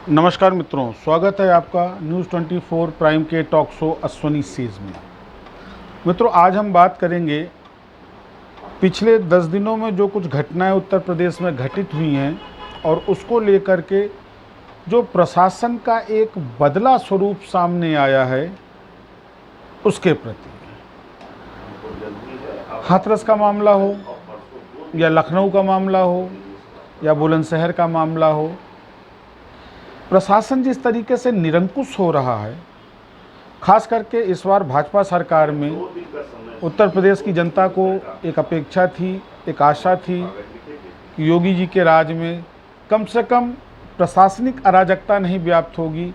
नमस्कार मित्रों, स्वागत है आपका न्यूज़ 24 प्राइम के टॉक शो अश्वनी सीज में। मित्रों, आज हम बात करेंगे पिछले 10 दिनों में जो कुछ घटनाएं उत्तर प्रदेश में घटित हुई हैं और उसको लेकर के जो प्रशासन का एक बदला स्वरूप सामने आया है उसके प्रति। हाथरस का मामला हो या लखनऊ का मामला हो या बुलंदशहर का मामला हो, प्रशासन जिस तरीके से निरंकुश हो रहा है, खास करके इस बार भाजपा सरकार में उत्तर प्रदेश की जनता को एक अपेक्षा थी, एक आशा थी कि योगी जी के राज में कम से कम प्रशासनिक अराजकता नहीं व्याप्त होगी,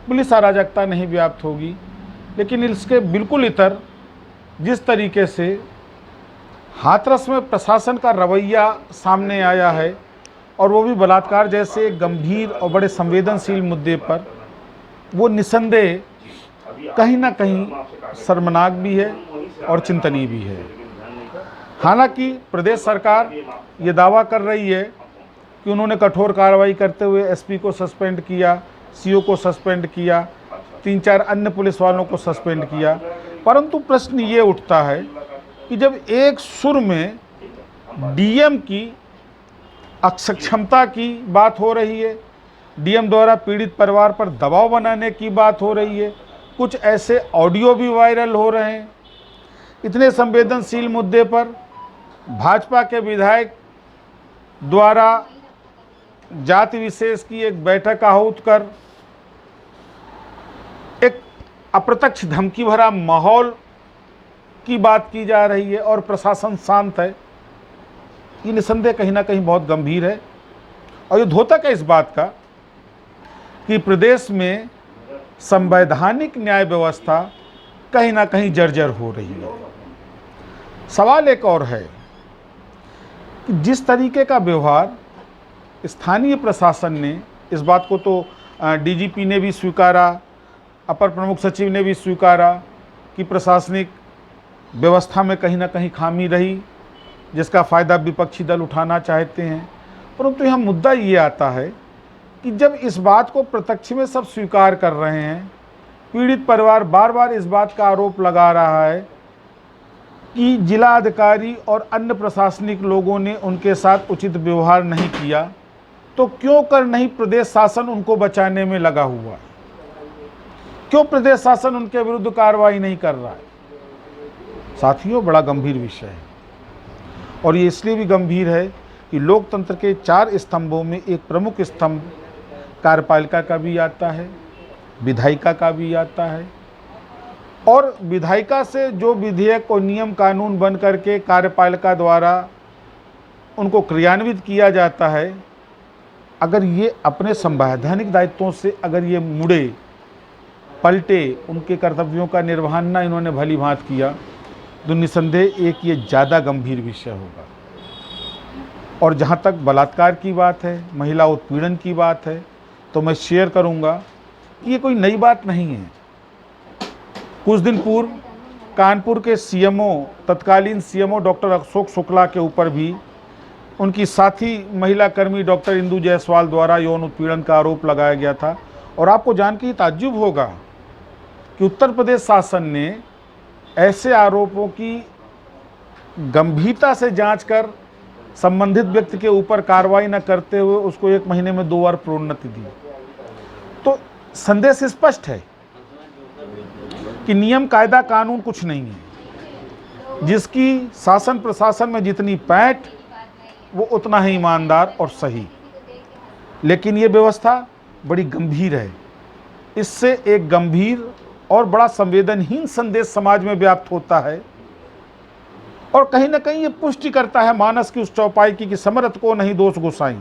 पुलिस अराजकता नहीं व्याप्त होगी। लेकिन इसके बिल्कुल इतर जिस तरीके से हाथरस में प्रशासन का रवैया सामने आया है और वो भी बलात्कार जैसे गंभीर और बड़े संवेदनशील मुद्दे पर, वो निसंदेह कहीं ना कहीं शर्मनाक भी है और चिंतनीय भी है। हालांकि प्रदेश सरकार ये दावा कर रही है कि उन्होंने कठोर कार्रवाई करते हुए एसपी को सस्पेंड किया, सीओ को सस्पेंड किया, 3-4 अन्य पुलिस वालों को सस्पेंड किया। परंतु प्रश्न ये उठता है कि जब एक सुर में डीएम की अक्षमता की बात हो रही है, डीएम द्वारा पीड़ित परिवार पर दबाव बनाने की बात हो रही है, कुछ ऐसे ऑडियो भी वायरल हो रहे हैं, इतने संवेदनशील मुद्दे पर भाजपा के विधायक द्वारा जाति विशेष की एक बैठक आहूत कर एक अप्रत्यक्ष धमकी भरा माहौल की बात की जा रही है और प्रशासन शांत है, ये निसंदेह कहीं ना कहीं बहुत गंभीर है। और ये द्योतक है इस बात का कि प्रदेश में संवैधानिक न्याय व्यवस्था कहीं ना कहीं जर्जर हो रही है। सवाल एक और है कि जिस तरीके का व्यवहार स्थानीय प्रशासन ने, इस बात को तो डीजीपी ने भी स्वीकारा, अपर प्रमुख सचिव ने भी स्वीकारा कि प्रशासनिक व्यवस्था में कहीं ना कहीं खामी रही, जिसका फ़ायदा विपक्षी दल उठाना चाहते हैं। परंतु यहाँ मुद्दा ये आता है कि जब इस बात को प्रत्यक्ष में सब स्वीकार कर रहे हैं, पीड़ित परिवार बार बार इस बात का आरोप लगा रहा है कि जिला अधिकारी और अन्य प्रशासनिक लोगों ने उनके साथ उचित व्यवहार नहीं किया, तो क्यों कर नहीं प्रदेश शासन उनको बचाने में लगा हुआ है? क्यों प्रदेश शासन उनके विरुद्ध कार्रवाई नहीं कर रहा है? साथियों, बड़ा गंभीर विषय है और ये इसलिए भी गंभीर है कि लोकतंत्र के 4 स्तंभों में एक प्रमुख स्तंभ कार्यपालिका का भी आता है, विधायिका का भी आता है, और विधायिका से जो विधेयक और नियम कानून बन करके कार्यपालिका द्वारा उनको क्रियान्वित किया जाता है, अगर ये अपने संवैधानिक दायित्वों से अगर ये मुड़े पलटे, उनके कर्तव्यों का निर्वहन ना इन्होंने भली भांति किया, तो निसंदेह एक ये ज़्यादा गंभीर विषय होगा। और जहाँ तक बलात्कार की बात है, महिला उत्पीड़न की बात है, तो मैं शेयर करूँगा कि ये कोई नई बात नहीं है। कुछ दिन पूर्व कानपुर के सीएमओ, तत्कालीन सीएमओ डॉक्टर अशोक शुक्ला के ऊपर भी उनकी साथी महिला कर्मी डॉक्टर इंदु जायसवाल द्वारा यौन उत्पीड़न का आरोप लगाया गया था। और आपको जान के ताज्जुब होगा कि उत्तर प्रदेश शासन ने ऐसे आरोपों की गंभीरता से जांच कर संबंधित व्यक्ति के ऊपर कार्रवाई न करते हुए उसको 1 महीने में 2 बार प्रोन्नति दी। तो संदेश स्पष्ट है कि नियम, कायदा, कानून कुछ नहीं है। जिसकी शासन प्रशासन में जितनी पैठ, वो उतना ही ईमानदार और सही। लेकिन ये व्यवस्था बड़ी गंभीर है। इससे एक गंभीर और बड़ा संवेदनहीन संदेश समाज में व्याप्त होता है और कहीं ना कहीं ये पुष्टि करता है मानस की उस चौपाई की कि समर्थ को नहीं दोष गोसाई।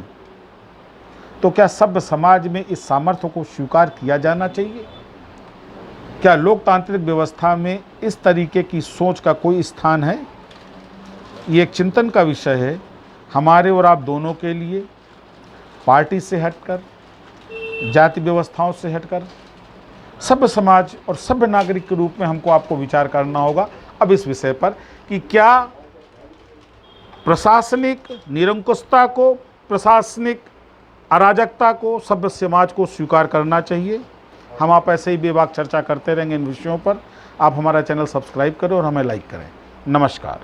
तो क्या सभ्य समाज में इस सामर्थ्य को स्वीकार किया जाना चाहिए? क्या लोकतांत्रिक व्यवस्था में इस तरीके की सोच का कोई स्थान है? ये एक चिंतन का विषय है हमारे और आप दोनों के लिए। पार्टी से हटकर, जाति व्यवस्थाओं से हटकर सभ्य समाज और सभ्य नागरिक के रूप में हमको आपको विचार करना होगा अब इस विषय पर कि क्या प्रशासनिक निरंकुशता को, प्रशासनिक अराजकता को, सभ्य समाज को स्वीकार करना चाहिए। हम आप ऐसे ही बेबाक चर्चा करते रहेंगे इन विषयों पर। आप हमारा चैनल सब्सक्राइब करें और हमें लाइक करें। नमस्कार।